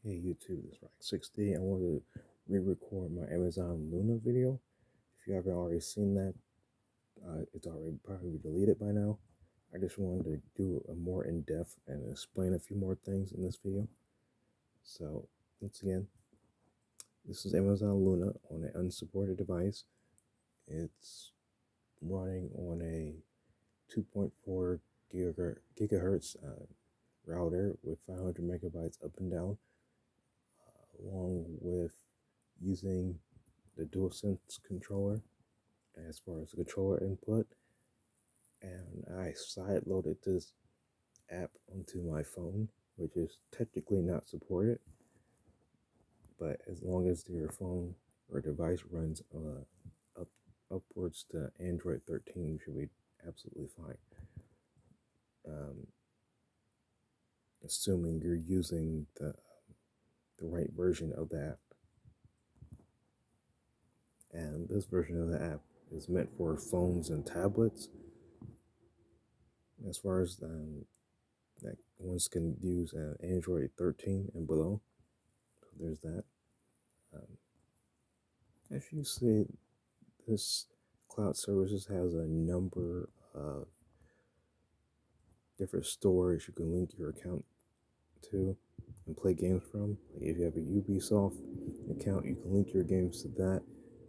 Hey YouTube, this is Rock60. I want to re-record my Amazon Luna video. If you haven't already seen that, it's already probably deleted by now. I just wanted to do a more in-depth and explain a few more things in this video. So, once again, this is Amazon Luna on an unsupported device. It's running on a 2.4 gigahertz router with 500 megabytes up and down, along with using the DualSense controller as far as the controller input. And I side loaded this app onto my phone, which is technically not supported, but as long as your phone or device runs upwards to Android 13, you should be absolutely fine. Assuming you're using the right version of the app. And this version of the app is meant for phones and tablets. As far as that ones can use Android 13 and below. So there's that. As you see, this cloud services has a number of different stores you can link your account to and play games from. Like if you have a Ubisoft account, you can link your games to that.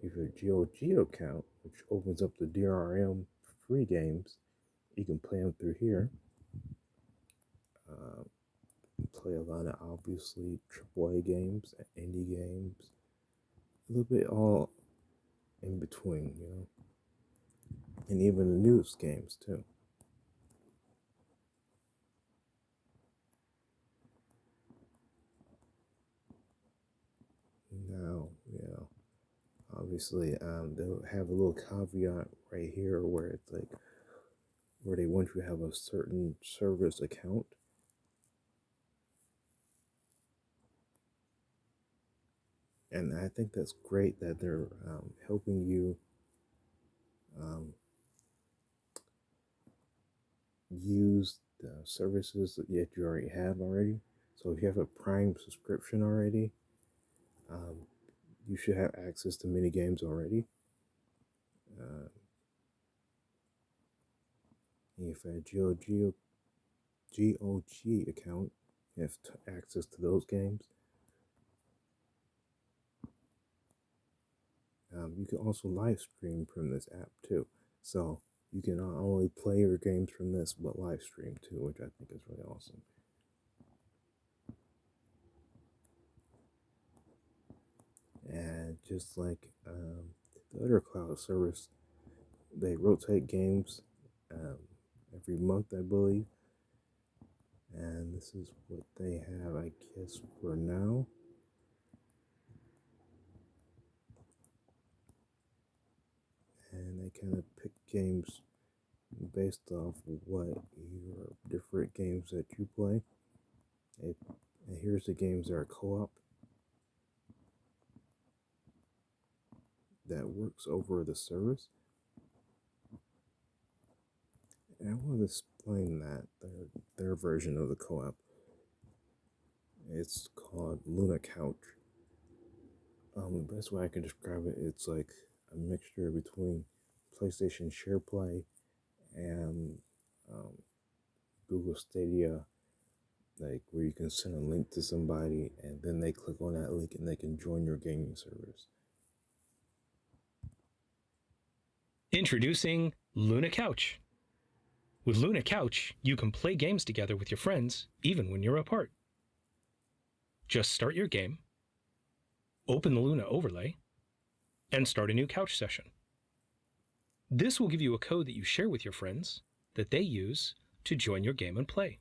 If you have a GOG account, which opens up the DRM free games, you can play them through here. Play a lot of obviously AAA games, indie games, a little bit all in between, and even the news games too. Now, obviously, they'll have a little caveat right here where it's like where they want you to have a certain service account. And I think that's great that they're helping you use the services that you already have already. So if you have a Prime subscription already, you should have access to many games already. If a GOG account, you have access to those games. You can also live stream from this app too. So you can not only play your games from this, but live stream too, which I think is really awesome. And just like the other cloud service, they rotate games every month, I believe. And this is what they have, I guess, for now. And they kind of pick games based off what your different games that you play. And here's the games that are co-op that works over the service. And I want to explain that their version of the co-op. It's called Luna Couch. The best way I can describe it, it's like a mixture between PlayStation SharePlay and Google Stadia, like where you can send a link to somebody and then they click on that link and they can join your gaming service. Introducing Luna Couch. With Luna Couch, you can play games together with your friends even when you're apart. Just start your game, open the Luna overlay, and start a new couch session. This will give you a code that you share with your friends that they use to join your game and play,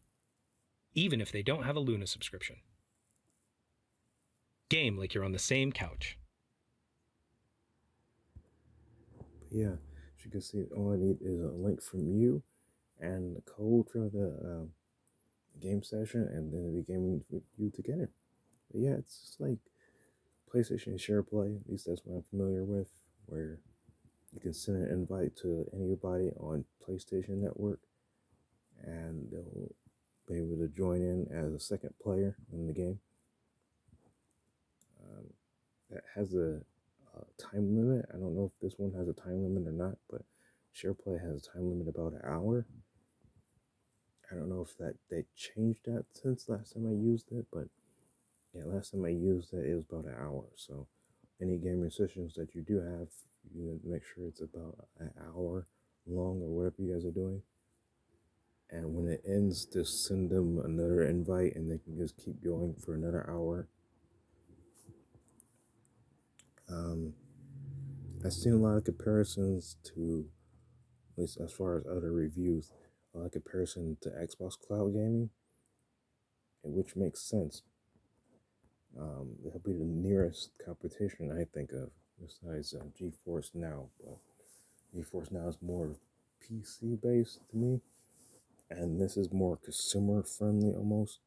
even if they don't have a Luna subscription. Game like you're on the same couch. But yeah, as you can see, all I need is a link from you and the code for the game session, and then it'll be gaming with you together. But yeah, it's just like PlayStation SharePlay, at least that's what I'm familiar with, where you can send an invite to anybody on PlayStation Network and they'll be able to join in as a second player in the game. that has a time limit. I don't know if this one has a time limit or not, but SharePlay has a time limit about an hour. I don't know if that they changed that since last time I used it, but yeah, last time I used it, it was about an hour. So any gaming sessions that you do have, you make sure it's about an hour long or whatever you guys are doing. And when it ends, just send them another invite and they can just keep going for another hour. Um, I've seen a lot of comparisons to, at least as far as other reviews, a lot of comparison to Xbox Cloud Gaming, which makes sense. That'll be the nearest competition I think of, besides GeForce Now. But GeForce Now is more PC based to me, and this is more consumer friendly almost.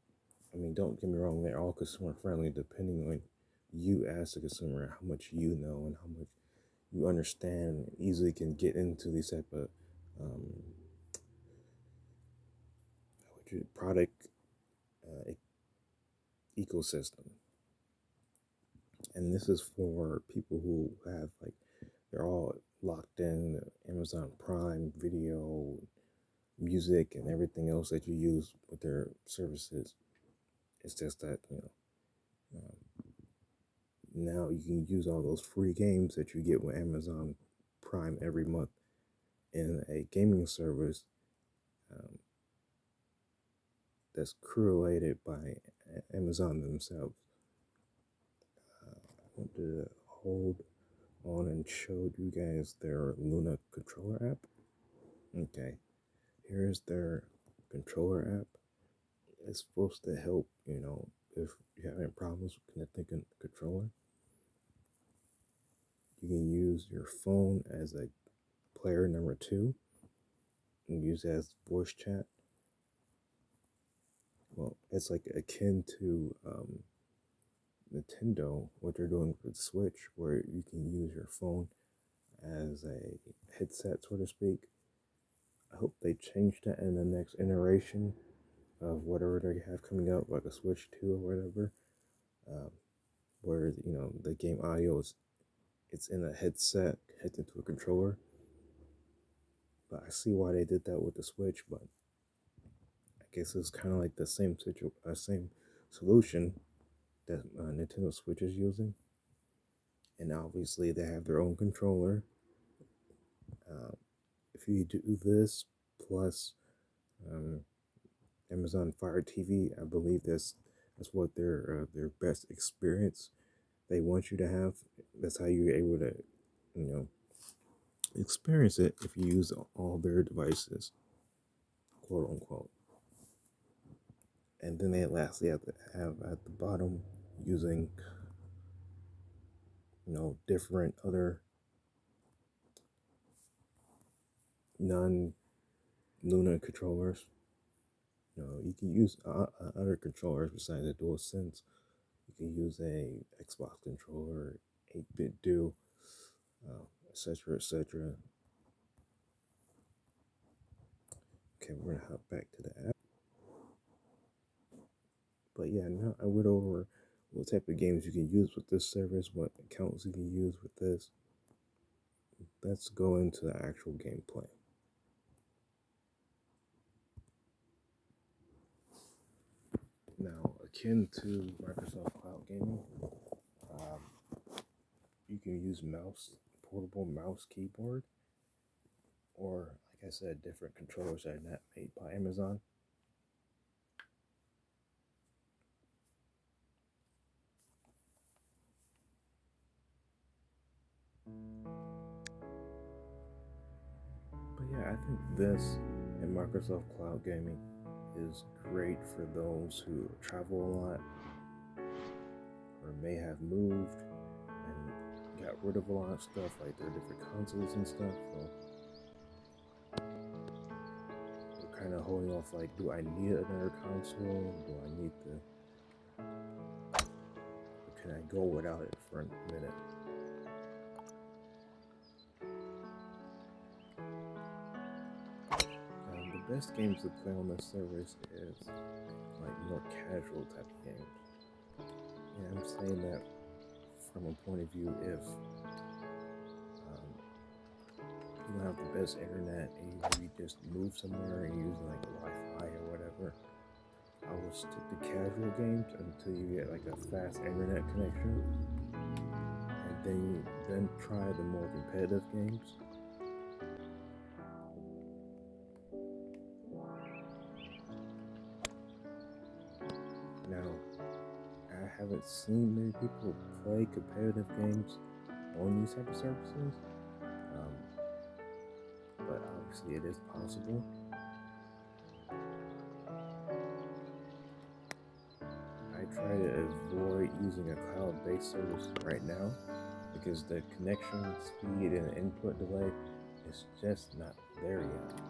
I mean, don't get me wrong, they're all consumer friendly depending on you as a consumer, how much you know and how much you understand, easily can get into these type of product ecosystem. And this is for people who have like they're all locked in Amazon Prime Video, music, and everything else that you use with their services. It's just that now you can use all those free games that you get with Amazon Prime every month in a gaming service um, that's curated by Amazon themselves. I want to hold on and showed you guys their Luna controller app. Okay, here's their controller app. It's supposed to help, if you have any problems with connecting a controller. You can use your phone as a player number two and use it as voice chat. Well, it's like akin to Nintendo, what they're doing with Switch, where you can use your phone as a headset, so to speak. I hope they change that in the next iteration of whatever they have coming out, like a Switch 2 or whatever, um, where the game audio is it's in a headset, hooked into a controller. But I see why they did that with the Switch, but I guess it's kind of like the same solution that Nintendo Switch is using, and obviously they have their own controller. Uh, if you do this plus um, Amazon Fire TV, I believe that's what their best experience they want you to have. That's how you're able to, you know, experience it if you use all their devices, quote unquote. And then they lastly have to have at the bottom using different other non Luna controllers. You can use other controllers besides the DualSense. You can use a Xbox controller, 8-bit do, etc., etc. Okay, we're gonna hop back to the app. But yeah, now I went over what type of games you can use with this service, what accounts you can use with this. Let's go into the actual gameplay. Now, akin to Microsoft Cloud Gaming, um, you can use portable mouse keyboard, or like I said, different controllers that are not made by Amazon. But yeah, I think this and Microsoft Cloud Gaming is great for those who travel a lot or may have moved and got rid of a lot of stuff, like their different consoles and stuff. So they're kind of holding off, like, do I need another console? Do I need to? Or can I go without it for a minute? The best games to play on this service is like more casual type of games. And I'm saying that from a point of view if you don't have the best internet and you just move somewhere and use like Wi-Fi or whatever. I will stick to casual games until you get like a fast internet connection, and then try the more competitive games. Now, I haven't seen many people play competitive games on these type of services, but obviously it is possible. I try to avoid using a cloud-based service right now because the connection speed and input delay is just not there yet.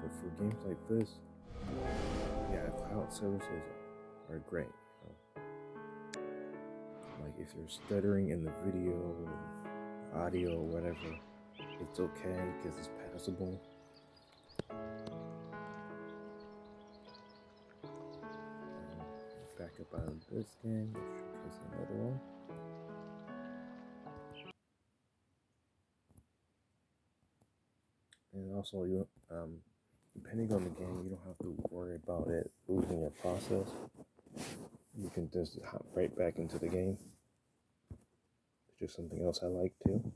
But for games like this, yeah, cloud services are great. Like if you're stuttering in the video or audio or whatever, it's okay because it's passable. Back up out of this game, showcase another one. And also, you depending on the game, you don't have to worry about it losing your process. You can just hop right back into the game. It's just something else I like too.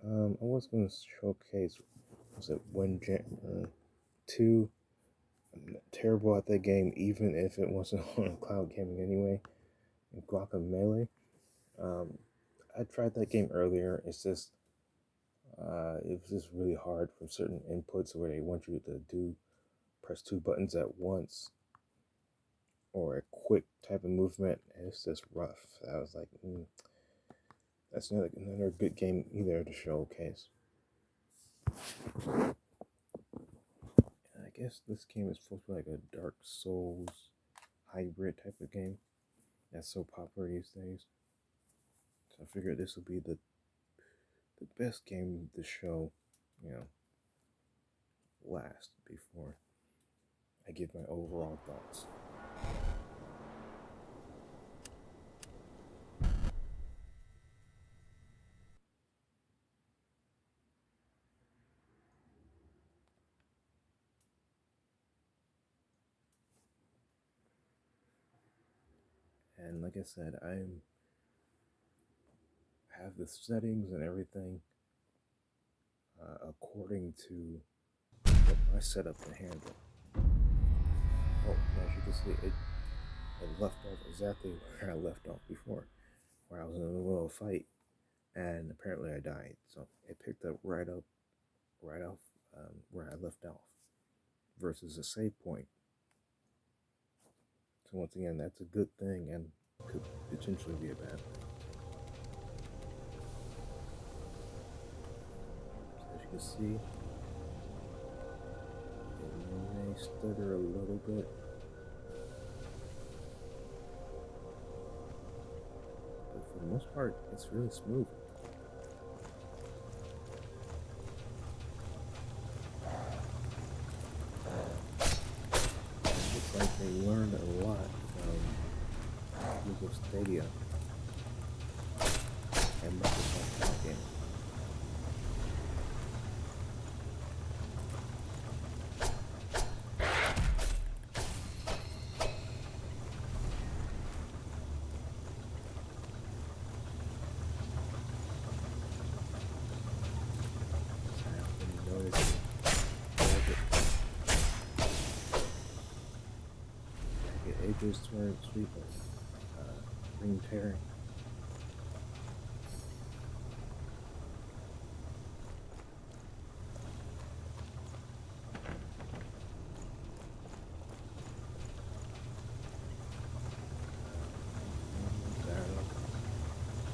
I was going to showcase, was it 2? I'm terrible at that game, even if it wasn't on cloud gaming anyway. Guacamelee. I tried that game earlier. It's just, it was just really hard for certain inputs where they want you to press 2 buttons at once, or a quick type of movement, and it's just rough. I was like, that's another good game either to showcase. I guess this game is supposed to be like a Dark Souls hybrid type of game that's so popular these days. So I figured this would be the best game to show, last before I give my overall thoughts. And like I said, I have the settings and everything according to what my setup can handle. Oh, as you can see, it left off exactly where I left off before, where I was in the middle of a fight, and apparently I died. So it picked up right off where I left off, versus a save point. So once again, that's a good thing and could potentially be a bad thing. So as you can see, it may stutter a little bit. But for the most part, it's really smooth. Looks like they learned a lot from Google Stadia and Microsoft Cloud Gaming. Edges toward sweeping, green tearing.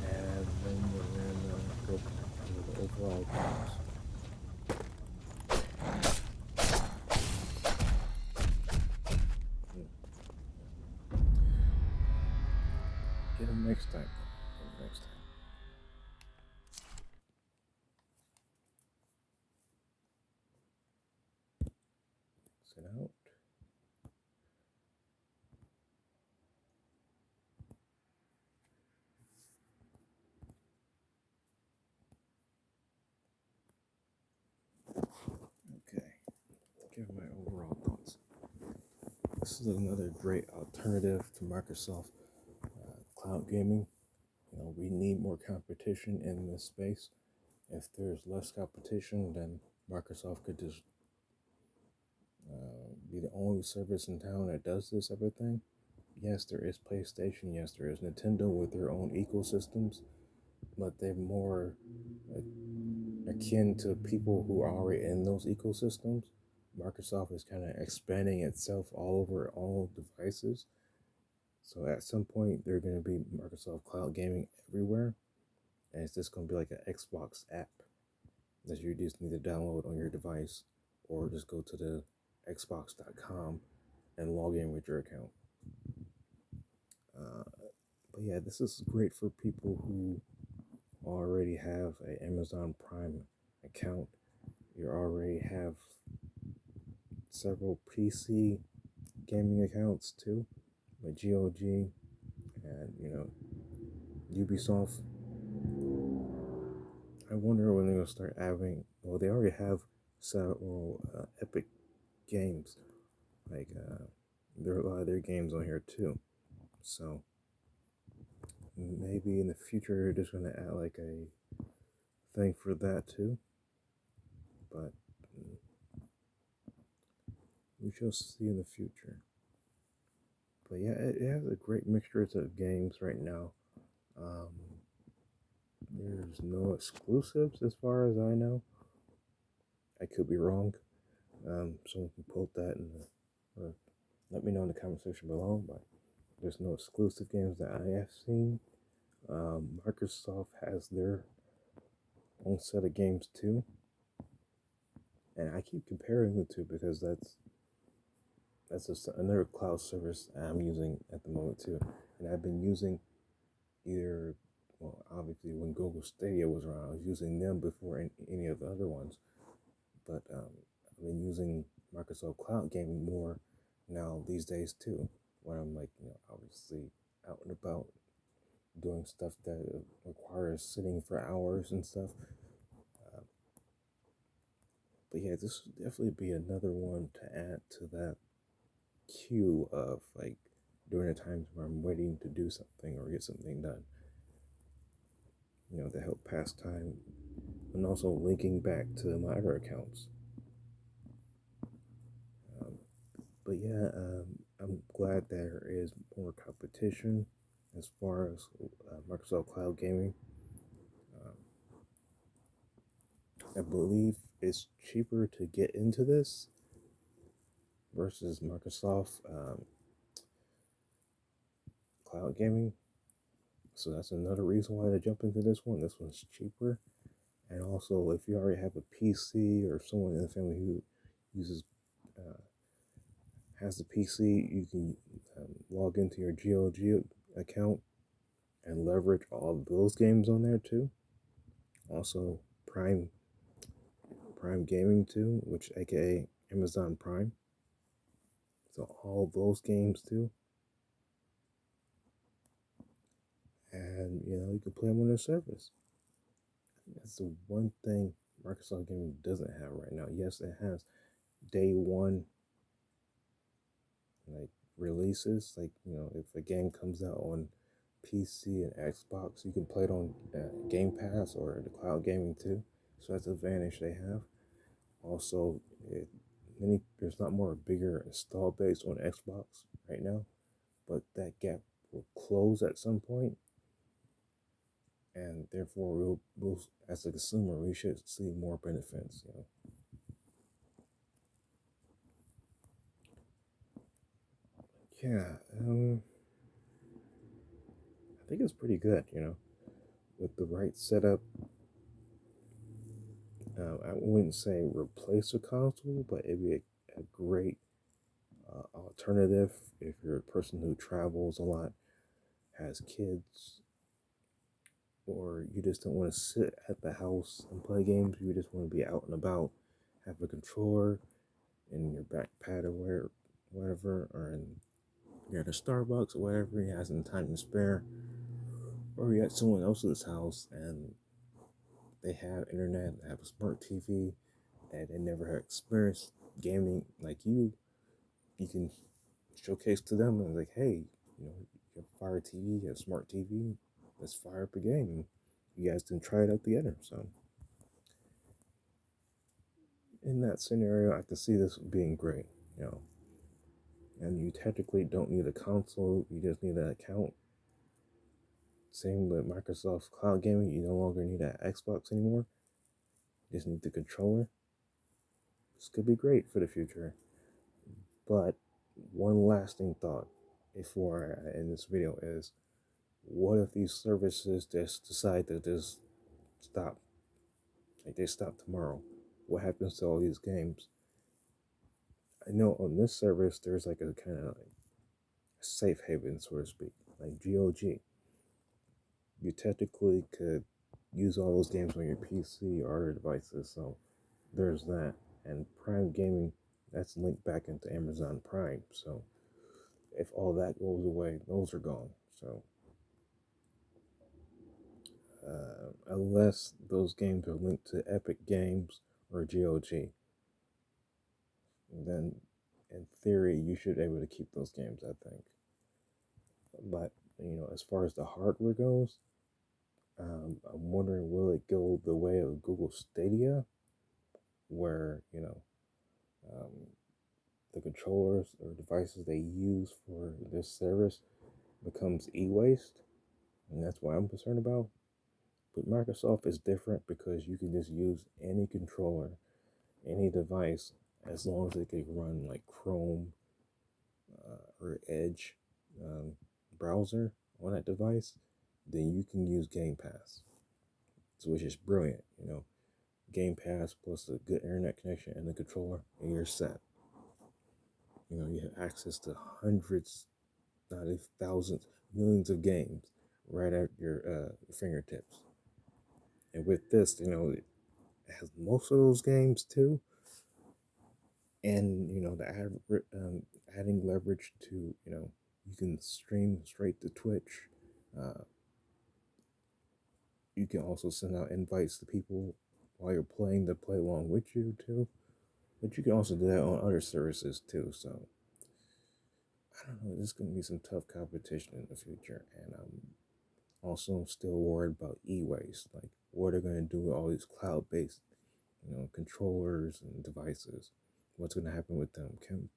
And then we're gonna go back to the overall box. Get them next time. it out. Okay, give my overall thoughts. This is another great alternative to Microsoft cloud gaming. We need more competition in this space. If there's less competition, then Microsoft could just be the only service in town that does this everything. Yes, there is PlayStation. Yes, there is Nintendo with their own ecosystems, but they're more akin to people who are already in those ecosystems. Microsoft is kind of expanding itself all over all devices. So at some point, they're going to be Microsoft Cloud Gaming everywhere, and it's just going to be like an Xbox app that you just need to download on your device, or just go to the Xbox.com and log in with your account. Uh, but yeah, this is great for people who already have an Amazon Prime account. You already have several PC gaming accounts too, like GOG and Ubisoft. I wonder when they're gonna start having. Well, they already have several Epic games. Like there are a lot of their games on here too. So maybe in the future they're just gonna add like a thing for that too. But we shall see in the future. But yeah, it has a great mixture of games right now. Um, there's no exclusives as far as I know. I could be wrong. Someone can quote that and let me know in the comment section below. But there's no exclusive games that I have seen. Microsoft has their own set of games too, and I keep comparing the two because that's just another cloud service I'm using at the moment too, and I've been using either. Well, obviously, when Google Stadia was around, I was using them before any of the other ones. But I've been using Microsoft Cloud Gaming more now these days too, when I'm like, obviously out and about doing stuff that requires sitting for hours and stuff. Uh, but yeah, this would definitely be another one to add to that queue of like during the times where I'm waiting to do something or get something done. To help pass time, and also linking back to my other accounts. Um, but yeah, I'm glad there is more competition as far as Microsoft Cloud Gaming. Um, I believe it's cheaper to get into this versus Microsoft Cloud Gaming. So that's another reason why to jump into this one. This one's cheaper. And also, if you already have a PC or someone in the family who uses uh, has the PC, you can log into your GOG account and leverage all of those games on there too. Also, Prime Gaming too, which aka Amazon Prime. So all those games too, and you can play them on their service. That's the one thing Microsoft Gaming doesn't have right now. Yes, it has day one like releases. Like if a game comes out on PC and Xbox, you can play it on Game Pass or the cloud gaming too. So that's an advantage they have. Also, there's not more bigger install base on Xbox right now, but that gap will close at some point, and therefore we'll as a consumer we should see more benefits. Yeah, I think it's pretty good. With the right setup. I wouldn't say replace a console, but it'd be a great alternative if you're a person who travels a lot, has kids, or you just don't want to sit at the house and play games. You just want to be out and about, have a controller, in your backpack or whatever, or you're at a Starbucks or whatever, you have some time to spare, or you're at someone else's house and they have internet, they have a smart TV, and they never had experienced gaming like you can showcase to them and like, hey, you have Fire TV, you have smart TV, let's fire up a game. And you guys can try it out together. So in that scenario, I can see this being great, you know. And you technically don't need a console; you just need an account. Same with Microsoft Cloud Gaming, you no longer need an Xbox anymore. You just need the controller. This could be great for the future. But one lasting thought before I end this video is, what if these services just decide to just stop? Like they stop tomorrow. What happens to all these games? I know on this service there's like a kind of like safe haven, so to speak, like GOG. You technically could use all those games on your PC or other devices, so there's that. And Prime Gaming, that's linked back into Amazon Prime. So if all that goes away, those are gone. So unless those games are linked to Epic Games or GOG, then in theory you should be able to keep those games, I think. But as far as the hardware goes, I'm wondering, will it go the way of Google Stadia, where um, the controllers or devices they use for this service becomes e-waste, and that's what I'm concerned about. But Microsoft is different because you can just use any controller, any device, as long as it can run like Chrome or Edge um, browser on that device, then you can use Game Pass, so which is brilliant. Game Pass plus a good internet connection and the controller, and you're set. You have access to hundreds, not if thousands, millions of games right at your fingertips. And with this, it has most of those games too. And adding leverage to you can stream straight to Twitch. Uh, you can also send out invites to people while you're playing to play along with you too. But you can also do that on other services too. So I don't know. There's going to be some tough competition in the future, and also I'm still worried about e-waste. Like, what are going to do with all these cloud-based, controllers and devices? What's going to happen with them? Can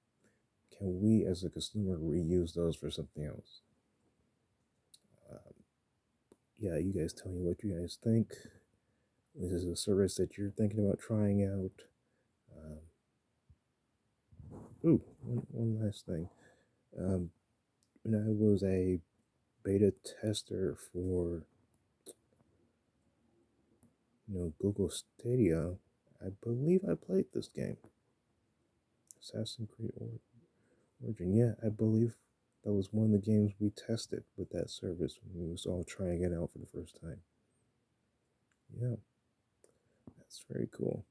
we, as a consumer, reuse those for something else? Um, yeah, you guys tell me what you guys think. This is a service that you're thinking about trying out. Um, one last thing. Um, when I was a beta tester for Google Stadia, I believe I played this game, Assassin's Creed Origin. Yeah, I believe that was one of the games we tested with that service when we was all trying it out for the first time. Yeah, that's very cool.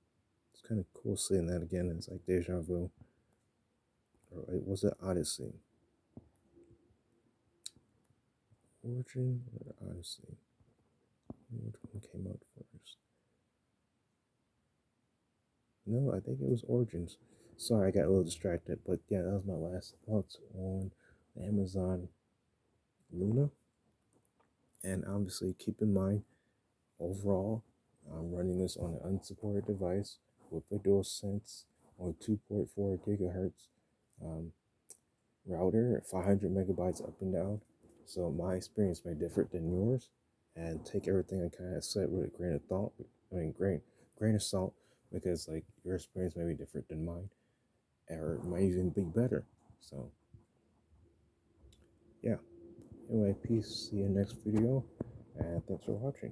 It's kind of cool seeing that again. It's like deja vu. Or was it Odyssey? Origin or Odyssey? Which one came out first? No, I think it was Origins. Sorry, I got a little distracted. But yeah, that was my last thoughts on Amazon Luna. And obviously, keep in mind, overall, I'm running this on an unsupported device with a DualSense on 2.4 gigahertz um, router, 500 megabytes up and down. So my experience may differ than yours, and take everything I kind of said with a grain of thought. Grain of salt, because like your experience may be different than mine, or it might even be better. So yeah. Anyway, peace. See you next video, and thanks for watching.